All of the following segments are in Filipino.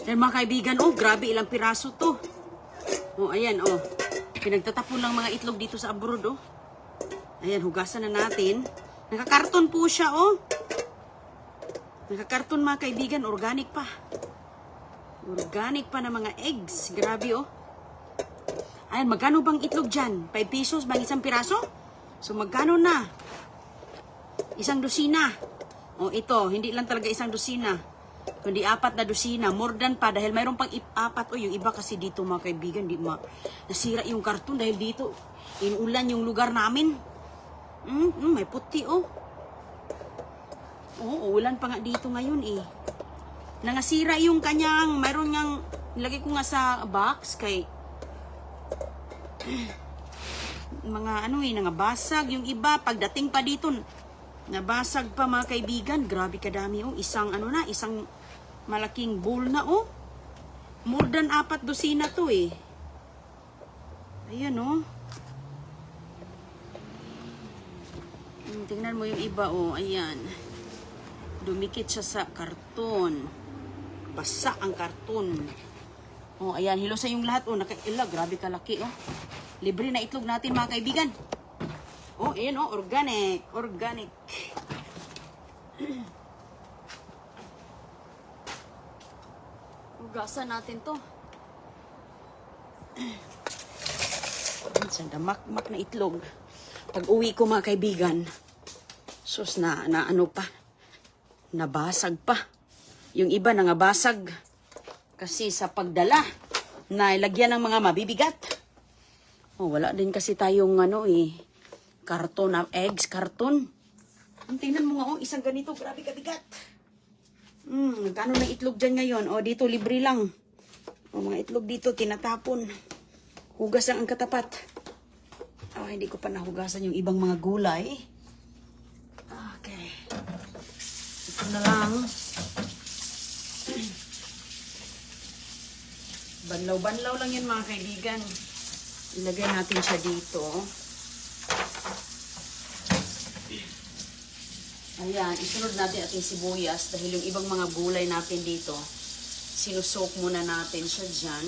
Ayan mga kaibigan, oh, grabe ilang piraso to. Oh, ayan, oh. Pinagtatapon lang mga itlog dito sa abroad, oh. Ayan, hugasan na natin. Nakakarton po siya, oh. Nakakarton mga kaibigan, organic pa. Organic pa na mga eggs. Grabe, oh. Ayan, magkano bang itlog dyan? 5 pesos bang isang piraso? So, magkano na? Isang dosina. Oh, ito, hindi lang talaga isang dosina. Kundi 4 na dosina. More than pa dahil mayroon pang 4. Oh, yung iba kasi dito mga kaibigan, nasira yung karton dahil dito. Inulan yung lugar namin. May puti, oh. Oo, ulan pa nga dito ngayon, eh. Nangasira yung kanyang, mayroon ngang, nilagay ko nga sa box kay mga nangabasag yung iba pagdating pa dito nabasag pa mga kaibigan. Grabe kadami, oh. Isang malaking bowl na, oh. More than 4 dosina to, eh. Ayan, oh. Tingnan mo yung iba, oh. Ayan. Dumikit siya sa karton. Basa ang karton. Oh, ayan. Hilosa yung lahat, oh. Grabe kalaki, oh. Libre na itlog natin mga kaibigan. Oh, ayan, oh. Organic. Organic. Hugasan natin to. Sanda makmak na itlog. Pag uwi ko mga kaibigan, sus na ano pa. Nabasag pa. Yung iba nangabasag. Kasi sa pagdala, nailagyan ng mga mabibigat. Oh, wala din kasi tayong karton na eggs, karton. Tingnan mo nga, oh, isang ganito, grabe kabigat. Magkano na itlog dyan ngayon? Oh, dito libre lang. Oh, mga itlog dito, tinatapon. Hugas lang ang katapat. Oh, hindi ko pa nahugasan yung ibang mga gulay. Okay. Ito na lang. Banlaw-banlaw lang yun mga kaibigan. Ilagay natin siya dito. Ayan, isunod natin ating sibuyas dahil yung ibang mga gulay natin dito, sinusok muna natin siya dyan.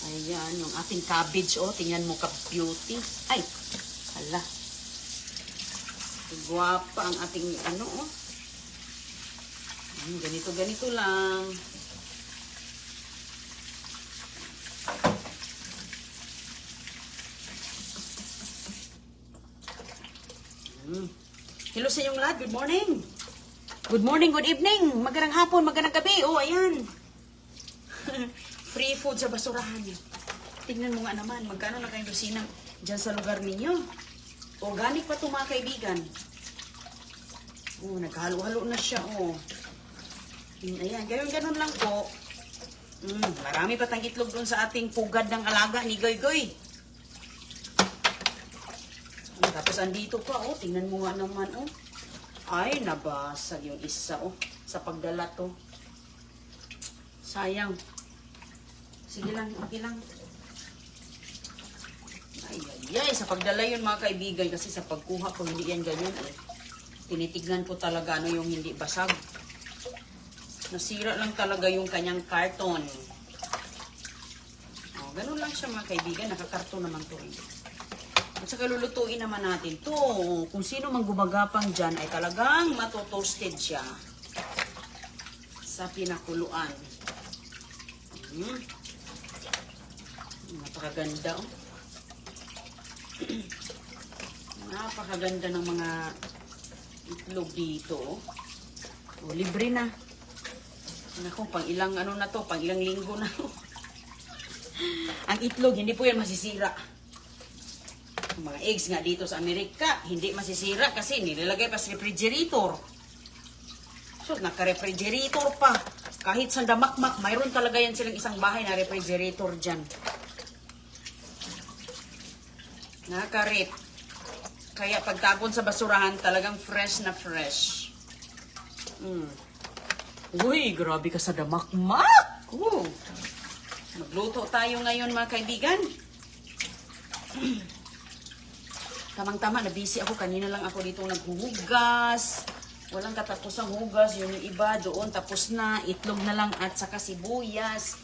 Ayan, yung ating cabbage, oh, tingnan mo ka-beauty. Ay, hala. Guwapa ang ating oh. Ganito lang. Hello sa inyong lahat. Good morning. Good morning, good evening. Magandang hapon, magandang gabi. Oh, ayan. Free food sa basurahan. Tingnan mo nga naman, magkano na kayong dosina dyan sa lugar ninyo. Organic pa ito mga kaibigan. Oh, naghalo-halo na siya, oh. Ayan, ganun lang po. Marami pa tayong itlog doon sa ating pugad ng alaga ni Goy-Goy. Tapos andito pa, oh. Tingnan mo nga naman, oh. Ay, nabasag yung isa, oh. Sa pagdala to. Sayang. Sige lang, okay lang. Ay. Sa pagdala yun mga kaibigan. Kasi sa pagkuha ko, hindi yan ganyan, eh. Tinitignan ko talaga ano yung hindi basag. Nasira lang talaga yung kanyang karton. Oh, ganun lang siya mga kaibigan. Nakakarton naman to, eh. At saka lulutuin naman natin to. Kung sino mang gumagapang dyan ay talagang matotoasted siya sa pinakuluan. Napakaganda, oh. Napakaganda ng mga itlog dito, oh. Oh, libre na. Naku, pang ilang na to, pang ilang linggo na. Ang itlog, hindi po yan masisira. Mga eggs nga dito sa Amerika, hindi masisira kasi nilalagay pa sa refrigerator. So, naka-refrigerator pa. Kahit sa damakmak, mayroon talaga yan silang isang bahay na refrigerator dyan. Naka-rep. Kaya pagtapon sa basurahan, talagang fresh na fresh. Uy, grabe ka sa damakmak. Magluto tayo ngayon mga kaibigan. Tamang-tama, na busy ako. Kanina lang ako dito naghuhugas. Walang katapusang hugas. Yung iba doon tapos na. Itlog na lang at saka sibuyas.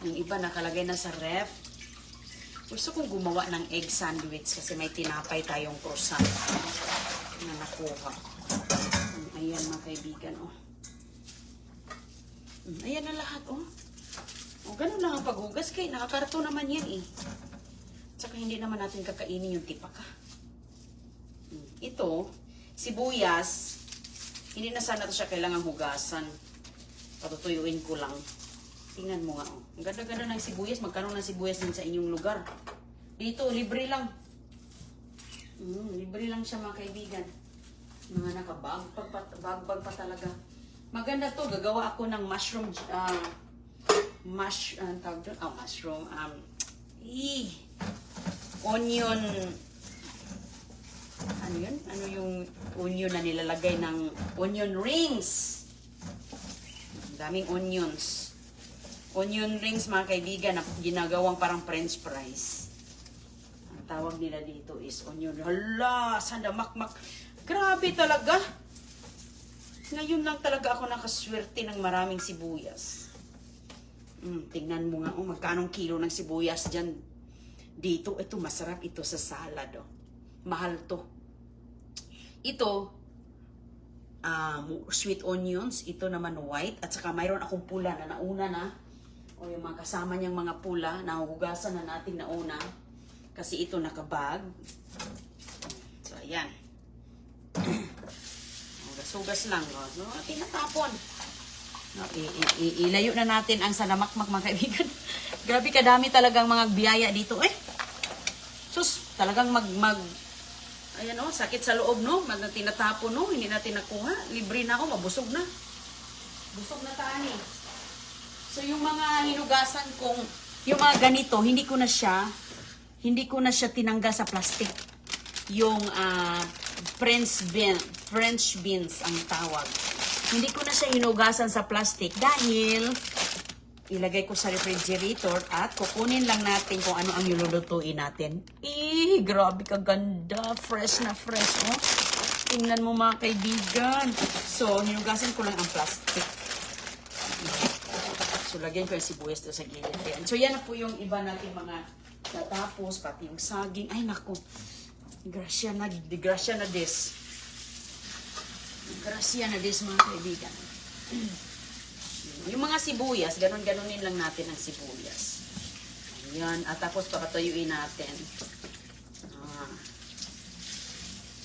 Yung iba nakalagay na sa ref. Gusto kong gumawa ng egg sandwich kasi may tinapay tayong croissant na nakuha. Ayan mga kaibigan, oh. Ayan na lahat, oh. O, ganun lang ang paghugas kay nakakarto naman yan, eh. Tsaka hindi naman natin kakainin yung tipaka. Ito, sibuyas, hindi na sana ito siya kailangang hugasan. Patutuyuin ko lang. Tingnan mo nga, oh. Ang ganda-ganda ng sibuyas. Magkano ng sibuyas din sa inyong lugar? Dito, libre lang. Libre lang siya mga kaibigan. Mga nakabagbag pa talaga. Maganda to. Gagawa ako ng mushroom, mushroom, onion, ano yun? Ano yung onion na nilalagay ng onion rings? Daming onions. Onion rings mga kaibigan na ginagawang parang french fries. Ang tawag nila dito is onion. Hala, sandamakmak. Grabe talaga. Ngayon lang talaga ako nakaswerte ng maraming sibuyas. Tingnan mo nga, oh, magkanong kilo ng sibuyas dyan. Dito, ito masarap ito sa salad, oh. Mahal to. Ito, sweet onions. Ito naman white. At saka mayroon akong pula na nauna na. O yung mga kasama niyang mga pula, nahuhugasan na natin nauna. Kasi ito nakabag. So, ayan. Hugas-hugas lang, oh. No, tinatapon. No, ilayo na natin ang sanamakmak mga kaibigan. Grabe kadami talagang mga biyaya dito, eh. Sus, talagang ayan, oh, sakit sa loob, no? Tinatapon, no? Hindi natin nakuha. Libre na ako, mabusog na. Busog na tani. So, yung mga hinugasan kong, yung mga ganito, hindi ko na siya tinanggal sa plastic. Yung French beans ang tawag. Hindi ko na siya hinugasan sa plastic dahil ilagay ko sa refrigerator at kukunin lang natin kung ano ang ilulutuin natin. Grabe kaganda. Fresh na fresh, oh. Tingnan mo mga kaibigan. So, hinugasan ko lang ang plastic. So, lagyan ko yung sibuyas doon sa gilid. Ayan. So, yan na po yung iba natin mga natapos, pati yung saging. Ay, naku. Grasya na des. Grasya na des, mga kaibigan. Yung mga sibuyas, ganon-ganonin lang natin ang sibuyas. Ayan. At tapos, papatuyuin natin.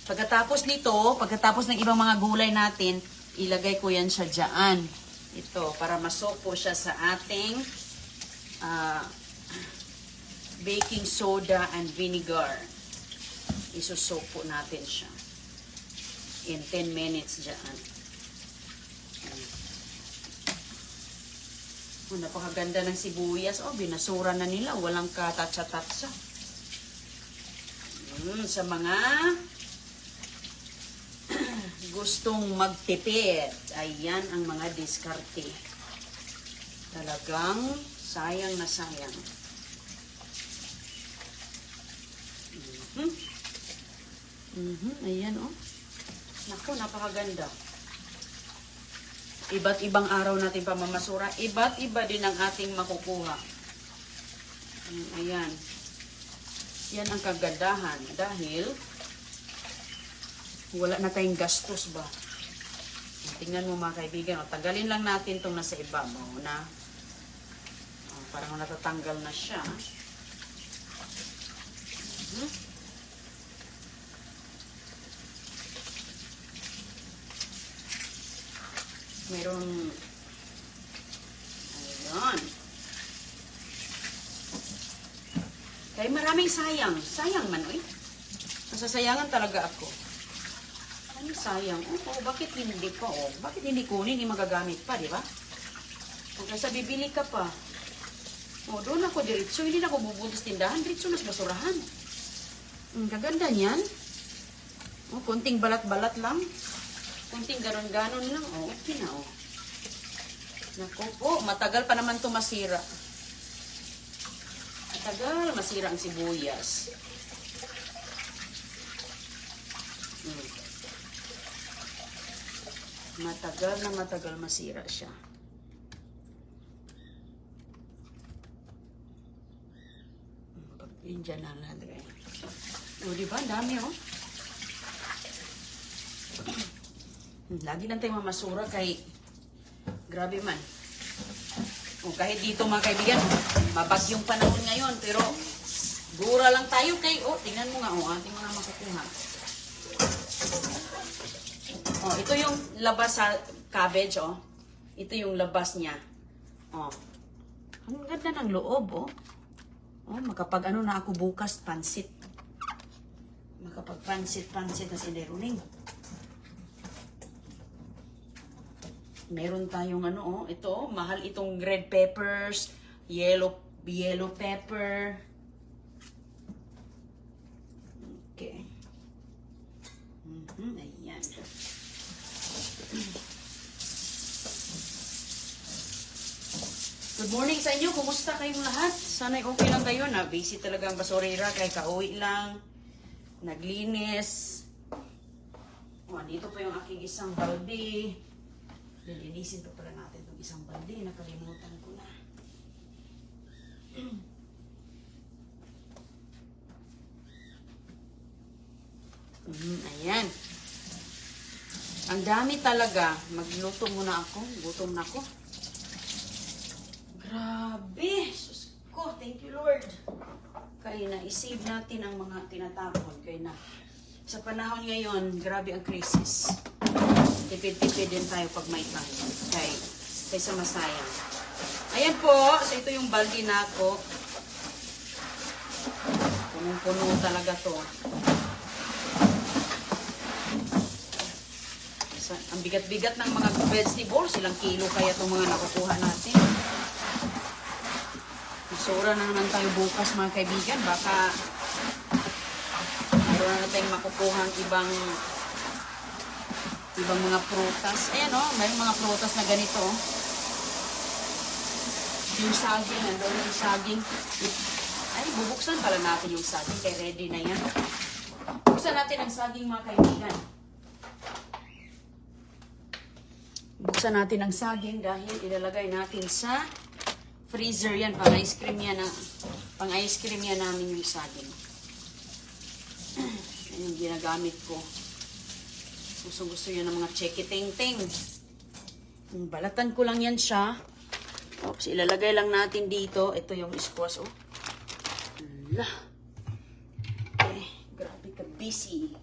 Pagkatapos nito, pagkatapos ng ibang mga gulay natin, ilagay ko yan siya dyan. Ito, para masok po siya sa ating baking soda and vinegar. Isusok po natin siya. In 10 minutes dyan. Oh, napakaganda ng sibuyas. Oh, binasura na nila. Walang katatsa-tatsa. Sa mga gustong magtipid. Ayan ang mga diskarte. Talagang sayang na sayang. Ayan, oh. Naku, napakaganda. Iba't ibang araw natin pamamasura. Iba't iba din ang ating makukuha. Ayan. Yan ang kagandahan. Dahil wala na tayong gastos ba. Tingnan mo mga kaibigan. Tanggalin lang natin itong nasa ibabaw na parang natatanggal na siya. Meron, ayan. Kaya maraming sayang. Sayang man, oy. Masasayangan talaga ako. Ano sayang? Oh, bakit hindi pa, oh? Bakit hindi kunin? Hindi magagamit pa, di ba? Kung kaysa bibili ka pa. Oh, doon ako diretso. Hindi na ako bubuntos tindahan. Diretso na sa basurahan. Kaganda niyan. Oh, konting balat-balat lang. Kunting ganon-ganon lang. Oh, okay na, oh. Naku po, matagal pa naman ito masira. Matagal masira ang sibuyas. matagal masira siya. Yun dyan na natin. O, diba? Ang dami, oh. Lagi lang tayo mamasura kay grabe man. O, kahit dito mga kaibigan, mabagyong panahon ngayon, pero gura lang tayo kay, oh, tingnan mo nga, oh, ating mga makukuha. Oh, ito yung labas sa cabbage, oh. Ito yung labas niya. Oh. Ang ganda ng loob, oh. Oh, makapag ano na ako bukas, pansit. Makapag pansit na si Deruning. Meron tayong ano, oh, ito, oh, mahal itong red peppers, yellow pepper. Okay. Ayan. Good morning sa inyo. Kumusta kayong lahat? Sana'y okay lang kayo na busy talaga ang basurera kay kauwi lang. Naglinis. Oh, dito pa yung aking isang balde. Lilinisin pa pala natin itong isang balde. Nakalimutan ko na. Ayan. Ang dami talaga. Magluto muna ako. Gutom na ako. Grabe! Sus ko, thank you Lord. Kaya na, isave natin ang mga tinatapon. Kaya na, sa panahon ngayon, grabe ang crisis. Tipid-tipid din tayo pag may time. Kaysa masayang. Ayan po, so ito yung balde na ako. Punong-puno talaga to. Ang bigat-bigat ng mga vegetables, ilang kilo kaya itong mga nakukuha natin. Masura na naman tayo bukas mga kaibigan. Baka mayroon na tayong makukuha ang ibang mga prutas. Ayan o, may mga prutas na ganito. Yung saging, nandun yung saging. Ay, bubuksan pala natin yung saging. Kaya ready na yan. Buksan natin ang saging mga kaibigan. Buksan natin ang saging dahil ilalagay natin sa freezer yan. Pang-ice cream yan namin yung saging. Yan yung ginagamit ko. Gusto yan ng mga chekiting-ting. Balatan ko lang yan siya. Oops, ilalagay lang natin dito. Ito yung squash. Oh. Okay, grabe ka busy.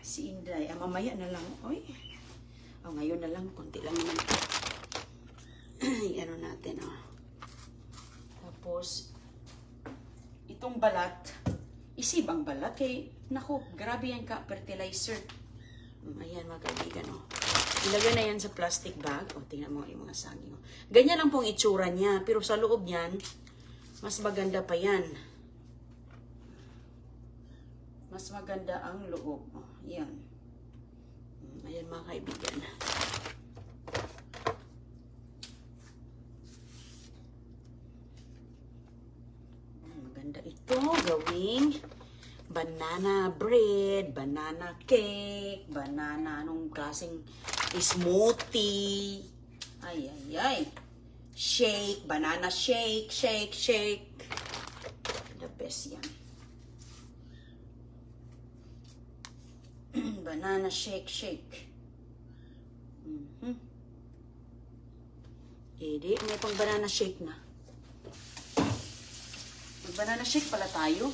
Si Inday. Mamaya na lang. Oy. Ngayon na lang. Konti lang naman. Ano natin, oh. Tapos, itong balat, isibang balat. Naku, grabe yan ka, fertilizer. Ayan, mga kaibigan, oh. Ilagay na yan sa plastic bag. O, tingnan mo yung mga saging. Oh. Ganyan lang pong itsura niya. Pero sa loob niyan, mas maganda pa yan. Mas maganda ang loob. Oh, yan. Ayan, mga kaibigan. Maganda ito. Gawing banana bread, banana cake, banana anong klaseng smoothie. Ay. Shake, banana shake. The best yan. Banana shake. Edi, may pang banana shake na. Mag-banana shake pala tayo.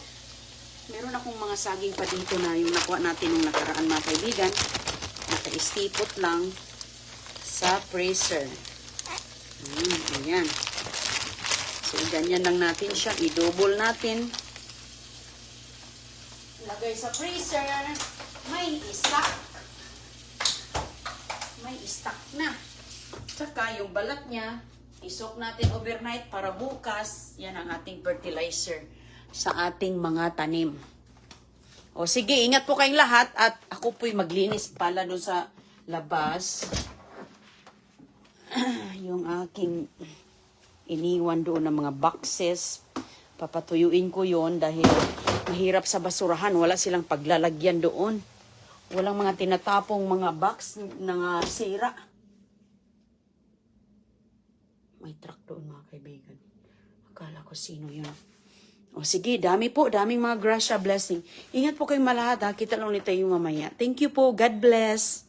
Meron akong mga saging pa dito na yung nakuha natin nung nakaraan mga kaibigan. Naka-istipot lang sa freezer. Ayan. So, ganyan lang natin siya. I-double natin. Lagay sa freezer. May stock na. Tsaka yung balat niya, isok natin overnight para bukas, yan ang ating fertilizer sa ating mga tanim. O sige, ingat po kayong lahat at ako po'y maglinis pala doon sa labas. Yung aking iniwan doon ng mga boxes, papatuyuin ko yon dahil mahirap sa basurahan, wala silang paglalagyan doon. Walang mga tinatapong mga box na sira. May truck doon mga kaibigan. Akala ko sino yun. O sige, dami po, daming mga grasya blessing. Ingat po kayong malahat ha. Kita lang ulit tayo mamaya. Thank you po. God bless.